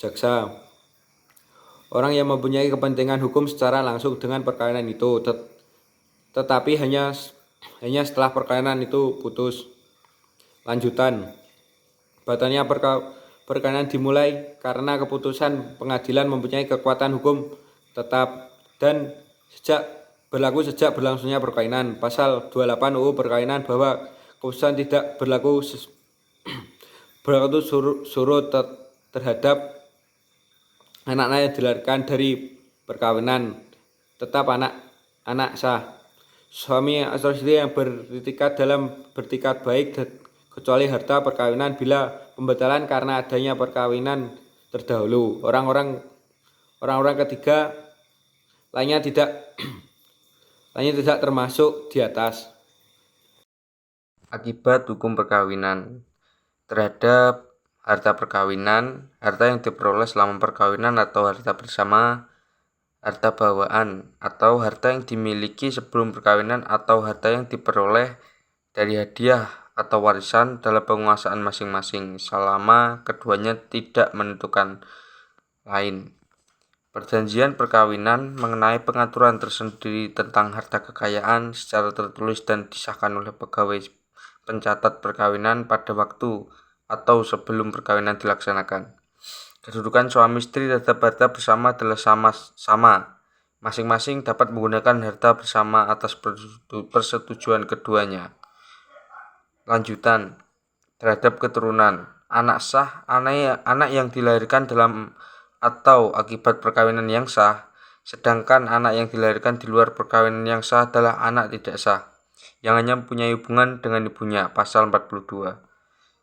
jaksa. Orang yang mempunyai kepentingan hukum secara langsung dengan perkawinan itu, tetapi hanya setelah perkawinan itu putus. Lanjutan. Batalnya perkawinan dimulai karena keputusan pengadilan mempunyai kekuatan hukum tetap dan berlaku sejak berlangsungnya perkawinan. Pasal 28 UU Perkawinan bahwa keputusan tidak berlaku surut terhadap anak-anak yang dilahirkan dari perkawinan tetap anak sah. Suami atau istri yang bertikat baik kecuali harta perkawinan bila pembatalan karena adanya perkawinan terdahulu. Orang-orang ketiga lainnya tidak termasuk di atas. Akibat hukum perkawinan terhadap harta perkawinan, harta yang diperoleh selama perkawinan atau harta bersama, harta bawaan atau harta yang dimiliki sebelum perkawinan atau harta yang diperoleh dari hadiah atau warisan dalam penguasaan masing-masing selama keduanya tidak menentukan lain. Perjanjian perkawinan mengenai pengaturan tersendiri tentang harta kekayaan secara tertulis dan disahkan oleh pegawai pencatat perkawinan pada waktu atau sebelum perkawinan dilaksanakan. Kedudukan suami istri terhadap harta bersama adalah sama. Masing-masing dapat menggunakan harta bersama atas persetujuan keduanya. Lanjutan. Terhadap keturunan. Anak sah, anak yang dilahirkan dalam atau akibat perkawinan yang sah, sedangkan anak yang dilahirkan di luar perkawinan yang sah adalah anak tidak sah, yang hanya mempunyai hubungan dengan ibunya. Pasal 42.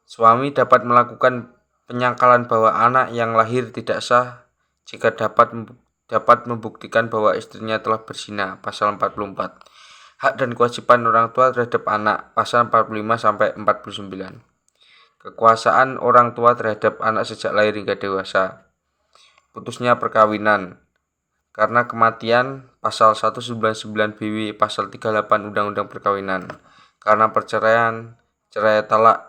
Suami dapat melakukan penyangkalan bahwa anak yang lahir tidak sah jika dapat membuktikan bahwa istrinya telah berzina. Pasal 44. Hak dan kewajiban orang tua terhadap anak. Pasal 45-49. Kekuasaan orang tua terhadap anak sejak lahir hingga dewasa. Putusnya perkawinan karena kematian. Pasal 199 BW, Pasal 38 Undang-Undang Perkawinan. Karena perceraian, cerai talak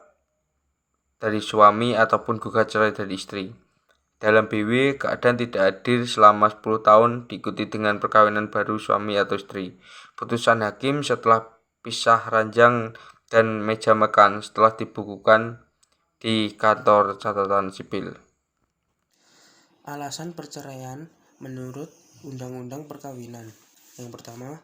dari suami ataupun gugat cerai dari istri. Dalam BW, keadaan tidak hadir selama 10 tahun diikuti dengan perkawinan baru suami atau istri. Putusan hakim setelah pisah ranjang dan meja makan setelah dibukukan di kantor catatan sipil. Alasan perceraian menurut Undang-Undang Perkawinan. Yang pertama,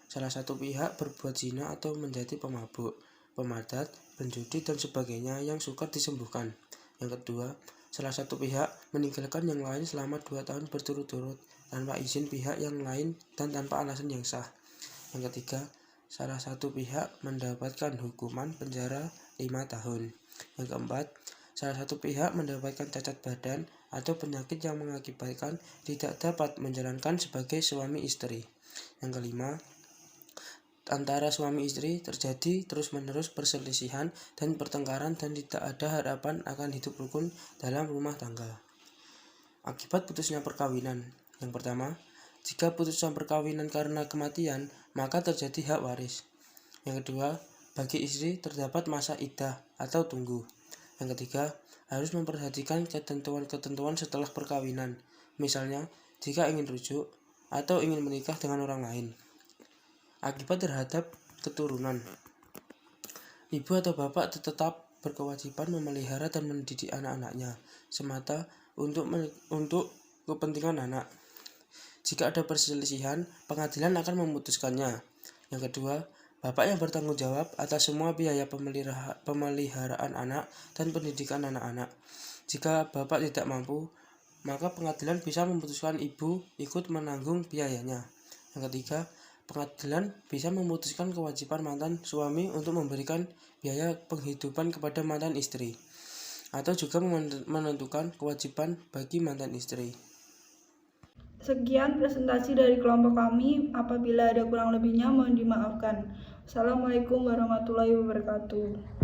salah satu pihak berbuat zina atau menjadi pemabuk, pemadat, penjudi dan sebagainya yang sukar disembuhkan. Yang kedua, salah satu pihak meninggalkan yang lain selama 2 tahun berturut-turut tanpa izin pihak yang lain dan tanpa alasan yang sah. Yang ketiga, salah satu pihak mendapatkan hukuman penjara 5 tahun. Yang keempat, salah satu pihak mendapatkan cacat badan atau penyakit yang mengakibatkan tidak dapat menjalankan sebagai suami istri. Yang kelima, antara suami istri terjadi terus-menerus perselisihan dan pertengkaran dan tidak ada harapan akan hidup rukun dalam rumah tangga. Akibat putusnya perkawinan. Yang pertama, jika putusan perkawinan karena kematian, maka terjadi hak waris. Yang kedua, bagi istri terdapat masa iddah atau tunggu. Yang ketiga, harus memperhatikan ketentuan-ketentuan setelah perkawinan. Misalnya, jika ingin rujuk atau ingin menikah dengan orang lain. Akibat terhadap keturunan. Ibu atau bapak tetap berkewajiban memelihara dan mendidik anak-anaknya semata untuk kepentingan anak. Jika ada perselisihan, pengadilan akan memutuskannya. Yang kedua, bapak yang bertanggung jawab atas semua biaya pemeliharaan anak dan pendidikan anak-anak. Jika bapak tidak mampu, maka pengadilan bisa memutuskan ibu ikut menanggung biayanya. Yang ketiga, pengadilan bisa memutuskan kewajiban mantan suami untuk memberikan biaya penghidupan kepada mantan istri, atau juga menentukan kewajiban bagi mantan istri. Sekian presentasi dari kelompok kami. Apabila ada kurang lebihnya mohon dimaafkan. Assalamualaikum warahmatullahi wabarakatuh.